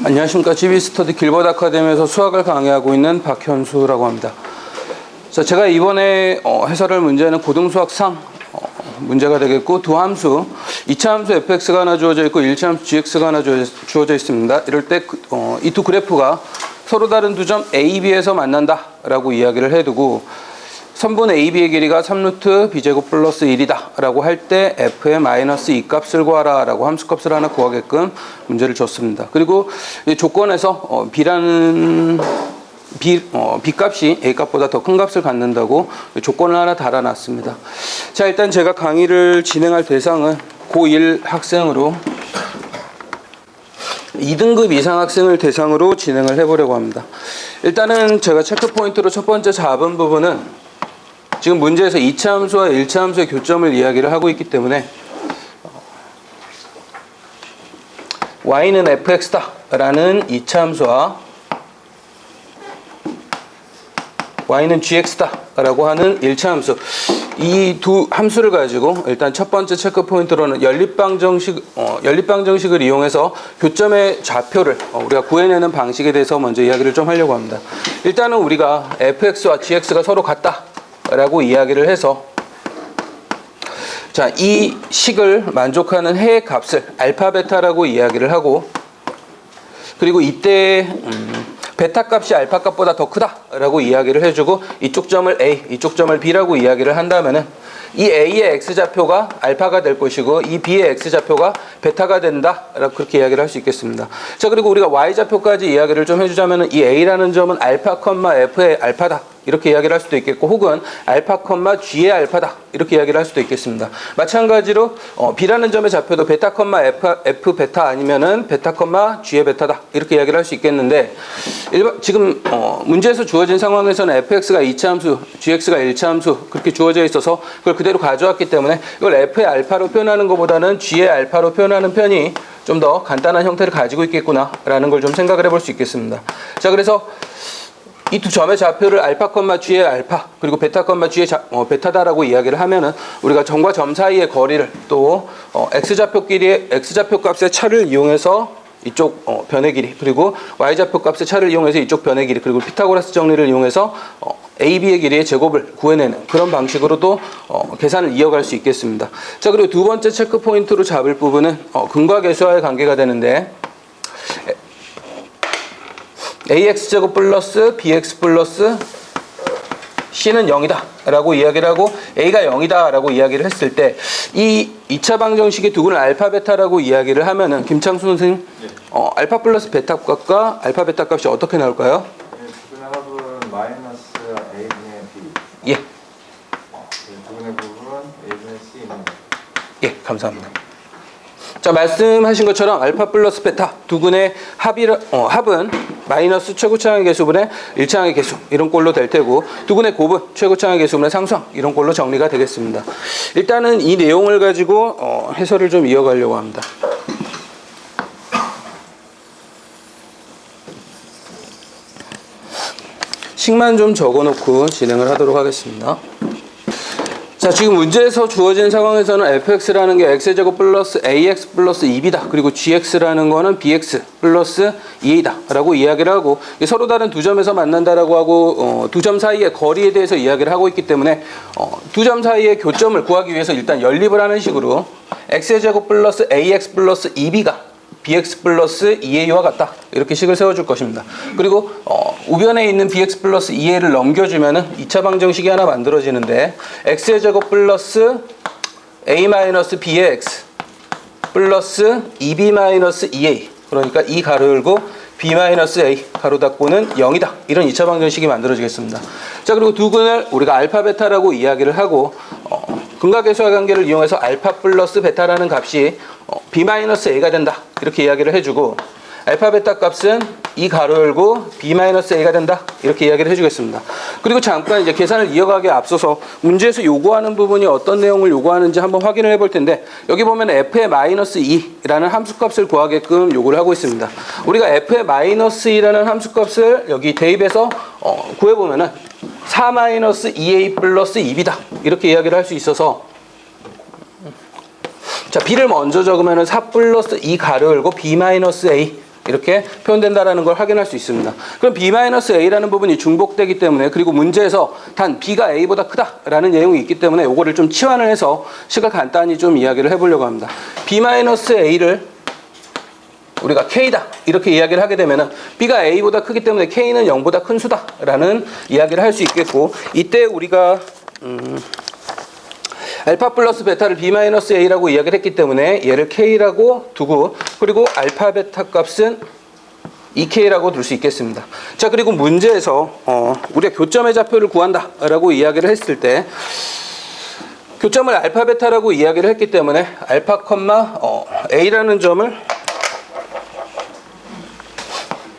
안녕하십니까. GB스터디 길버드 아카데미에서 수학을 강의하고 있는 박현수라고 합니다. 자, 제가 이번에 해설할 문제는 고등수학상 문제가 되겠고, 두 함수, 2차 함수 fx가 하나 주어져 있고 1차 함수 gx가 하나 주어져 있습니다. 이럴 때 이 두 그래프가 서로 다른 두 점 a, b에서 만난다 라고 이야기를 해두고, 선분 AB의 길이가 3루트 B제곱 플러스 1이다 라고 할 때 F의 마이너스 2값을 구하라 라고 함수값을 하나 구하게끔 문제를 줬습니다. 그리고 이 조건에서 B라는 B값이 A값보다 더 큰 값을 갖는다고 조건을 하나 달아놨습니다. 자, 일단 제가 강의를 진행할 대상은 고1 학생으로 2등급 이상 학생을 대상으로 진행을 해보려고 합니다. 일단은 제가 체크 포인트로 첫 번째 잡은 부분은 지금 문제에서 2차 함수와 1차 함수의 교점을 이야기를 하고 있기 때문에 y는 fx다 라는 2차 함수와 y는 gx다 라고 하는 1차 함수, 이 두 함수를 가지고 일단 첫 번째 체크 포인트로는 연립방정식을 이용해서 교점의 좌표를 우리가 구해내는 방식에 대해서 먼저 이야기를 좀 하려고 합니다. 일단은 우리가 fx와 gx가 서로 같다 라고 이야기를 해서, 자, 이 식을 만족하는 해의 값을 알파 베타라고 이야기를 하고, 그리고 이때 베타 값이 알파 값보다 더 크다 라고 이야기를 해주고, 이쪽 점을 A, 이쪽 점을 B라고 이야기를 한다면은 이 A의 X좌표가 알파가 될 것이고 이 B의 X좌표가 베타가 된다 라고 그렇게 이야기를 할 수 있겠습니다. 자, 그리고 우리가 Y좌표까지 이야기를 좀 해주자면은 이 A라는 점은 알파, F의 알파다 이렇게 이야기를 할 수도 있겠고, 혹은 알파, G의 알파다 이렇게 이야기를 할 수도 있겠습니다. 마찬가지로 B라는 점의 좌표도 베타, F 베타 아니면은 베타, G의 베타다 이렇게 이야기를 할 수 있겠는데, 지금 문제에서 주어진 상황에서는 fx가 2차 함수, gx가 1차 함수 그렇게 주어져 있어서 그걸 그대로 가져왔기 때문에 이걸 f의 알파로 표현하는 것보다는 g의 알파로 표현하는 편이 좀 더 간단한 형태를 가지고 있겠구나 라는 걸 좀 생각을 해볼 수 있겠습니다. 자, 그래서 이 두 점의 좌표를 알파, g의 알파 그리고 베타, g의 베타다라고 이야기를 하면은 우리가 점과 점 사이의 거리를 또 x좌표끼리의 x좌표 값의 차를 이용해서 이쪽 변의 길이, 그리고 y좌표 값의 차를 이용해서 이쪽 변의 길이, 그리고 피타고라스 정리를 이용해서 AB의 길이의 제곱을 구해내는 그런 방식으로도 계산을 이어갈 수 있겠습니다. 자, 그리고 두 번째 체크 포인트로 잡을 부분은 근과 계수와의 관계가 되는데, AX제곱 플러스 BX 플러스 C는 0이다 라고 이야기를 하고 A가 0이다 라고 이야기를 했을 때, 이 2차 방정식의 두 근을 알파 베타라고 이야기를 하면은 김창수 선생님, 알파 플러스 베타 값과 알파 베타 값이 어떻게 나올까요? 두 근의 합은 마이너스 A분의 B. 예. 두 근의 부분은 A분의 C는. 예, 감사합니다. 자, 말씀하신 것처럼 알파 플러스 베타 두 근의 합은 마이너스 최고차항의 개수분의 1차항의 개수 이런 꼴로 될 테고, 두 근의 곱은 최고차항의 개수분의 상수항 이런 꼴로 정리가 되겠습니다. 일단은 이 내용을 가지고 해설을 좀 이어가려고 합니다. 식만 좀 적어놓고 진행을 하도록 하겠습니다. 자, 지금 문제에서 주어진 상황에서는 fx라는 게 x제곱 플러스 ax 플러스 2b다. 그리고 gx라는 거는 bx 플러스 2a다 라고 이야기를 하고, 서로 다른 두 점에서 만난다라고 하고 두 점 사이의 거리에 대해서 이야기를 하고 있기 때문에 두 점 사이의 교점을 구하기 위해서 일단 연립을 하는 식으로 x제곱 플러스 ax 플러스 2b가 bx 플러스 2a와 같다 이렇게 식을 세워줄 것입니다. 그리고 우변에 있는 bx 플러스 2a를 넘겨주면은 2차 방정식이 하나 만들어지는데, x의 제곱 플러스 a 마이너스 b의 x 플러스 2b 마이너스 2a, 그러니까 2 가로 열고 b 마이너스 a 가로 닫고는 0이다 이런 2차 방정식이 만들어지겠습니다. 자, 그리고 두 근을 우리가 알파 베타라고 이야기를 하고 근과 계수와 관계를 이용해서 알파 플러스 베타라는 값이 b 마이너스 a가 된다 이렇게 이야기를 해주고, 알파 베타 값은 2 가로 열고 b 마이너스 a가 된다 이렇게 이야기를 해주겠습니다. 그리고 잠깐 이제 계산을 이어가기에 앞서서 문제에서 요구하는 부분이 어떤 내용을 요구하는지 한번 확인을 해볼 텐데, 여기 보면 f의 마이너스 2라는 함수값을 구하게끔 요구를 하고 있습니다. 우리가 f의 마이너스 2라는 함수값을 여기 대입해서 구해보면은 4 마이너스 2a 플러스 2b다 이렇게 이야기를 할 수 있어서, 자, b를 먼저 적으면은 4 플러스 2 가로 열고 b 마이너스 a 이렇게 표현된다라는 걸 확인할 수 있습니다. 그럼 B-A라는 부분이 중복되기 때문에, 그리고 문제에서 단 B가 A보다 크다라는 내용이 있기 때문에 요거를 좀 치환을 해서 식을 간단히 좀 이야기를 해보려고 합니다. B-A를 우리가 K다 이렇게 이야기를 하게 되면은 B가 A보다 크기 때문에 K는 0보다 큰 수다라는 이야기를 할 수 있겠고, 이때 우리가 알파 플러스 베타를 B-A라고 이야기를 했기 때문에 얘를 K라고 두고, 그리고 알파 베타 값은 2K라고 둘 수 있겠습니다. 자, 그리고 문제에서 우리가 교점의 좌표를 구한다라고 이야기를 했을 때 교점을 알파 베타라고 이야기를 했기 때문에 알파,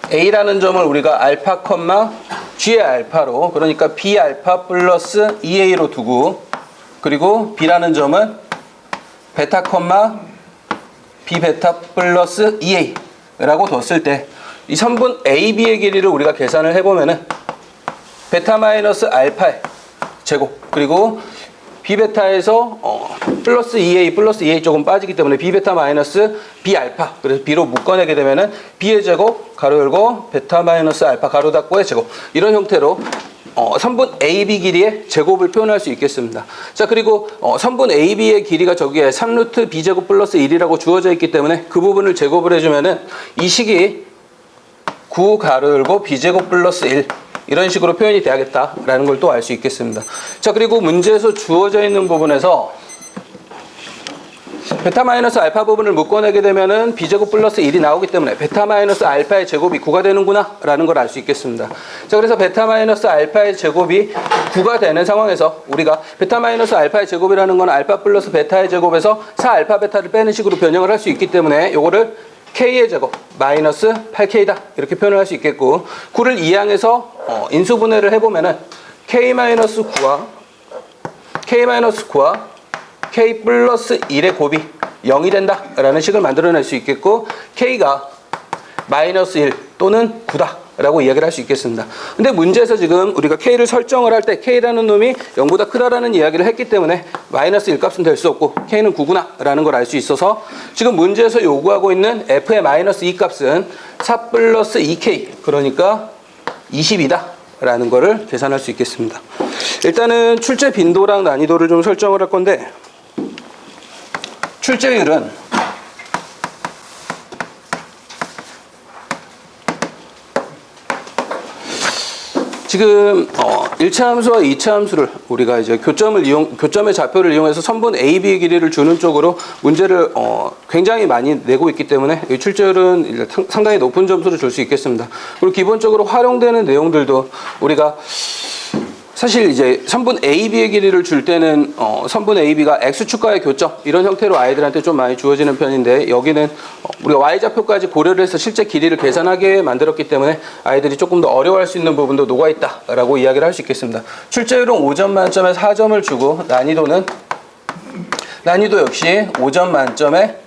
A라는 점을 우리가 알파, G의 알파로, 그러니까 B 알파 플러스 2A로 두고, 그리고 B라는 점은 베타, B 베타 플러스 2A라고 뒀을 때 이 선분 AB의 길이를 우리가 계산을 해보면은 베타 마이너스 알파의 제곱, 그리고 B베타에서 플러스 2A 조금 빠지기 때문에 B베타 마이너스 B알파, 그래서 B로 묶어내게 되면은 B의 제곱 가로 열고 베타 마이너스 알파 가로 닫고의 제곱, 이런 형태로 선분 AB 길이의 제곱을 표현할 수 있겠습니다. 자, 그리고 선분 AB의 길이가 저기에 3루트 B제곱 플러스 1이라고 주어져 있기 때문에 그 부분을 제곱을 해주면은 이 식이 9 가로 열고 B제곱 플러스 1, 이런 식으로 표현이 돼야겠다라는 걸 또 알 수 있겠습니다. 자, 그리고 문제에서 주어져 있는 부분에서 베타 마이너스 알파 부분을 묶어내게 되면은 B제곱 플러스 1이 나오기 때문에 베타 마이너스 알파의 제곱이 9가 되는구나 라는 걸 알 수 있겠습니다. 자, 그래서 베타 마이너스 알파의 제곱이 9가 되는 상황에서 우리가 베타 마이너스 알파의 제곱이라는 건 알파 플러스 베타의 제곱에서 4알파 베타를 빼는 식으로 변형을 할 수 있기 때문에 요거를 K의 제곱 마이너스 8K다 이렇게 표현을 할 수 있겠고, 9를 이항해서 인수분해를 해보면은 K-9와 K 플러스 1의 곱이 0이 된다라는 식을 만들어낼 수 있겠고, K가 마이너스 1 또는 9다 라고 이야기를 할 수 있겠습니다. 근데 문제에서 지금 우리가 K를 설정을 할 때 K라는 놈이 0보다 크다라는 이야기를 했기 때문에 마이너스 1 값은 될 수 없고 K는 9구나 라는 걸 알 수 있어서 지금 문제에서 요구하고 있는 F의 마이너스 2 값은 4 플러스 2K, 그러니까 20이다 라는 거를 계산할 수 있겠습니다. 일단은 출제 빈도랑 난이도를 좀 설정을 할 건데, 출제율은 지금 1차 함수와 2차 함수를 우리가 이제 교점의 좌표를 이용해서 선분 AB의 길이를 주는 쪽으로 문제를 굉장히 많이 내고 있기 때문에 이 출제율은 상당히 높은 점수를 줄 수 있겠습니다. 그리고 기본적으로 활용되는 내용들도 우리가 사실 이제 선분 AB의 길이를 줄 때는 선분 AB가 X축과의 교점 이런 형태로 아이들한테 좀 많이 주어지는 편인데, 여기는 우리가 Y좌표까지 고려를 해서 실제 길이를 계산하게 만들었기 때문에 아이들이 조금 더 어려워할 수 있는 부분도 녹아있다라고 이야기를 할 수 있겠습니다. 출제율은 5점 만점에 4점을 주고, 난이도 역시 5점 만점에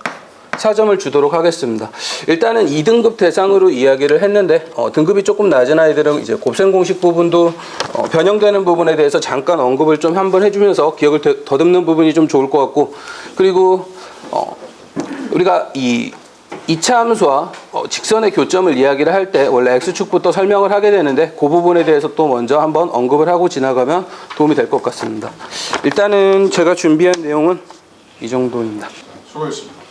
4점을 주도록 하겠습니다. 일단은 2등급 대상으로 이야기를 했는데 등급이 조금 낮은 아이들은 이제 곱셈 공식 부분도 변형되는 부분에 대해서 잠깐 언급을 좀 한번 해주면서 기억을 더듬는 부분이 좀 좋을 것 같고, 그리고 우리가 이 2차 함수와 직선의 교점을 이야기를 할 때 원래 X축부터 설명을 하게 되는데 그 부분에 대해서 또 먼저 한번 언급을 하고 지나가면 도움이 될 것 같습니다. 일단은 제가 준비한 내용은 이 정도입니다. 수고했습니다.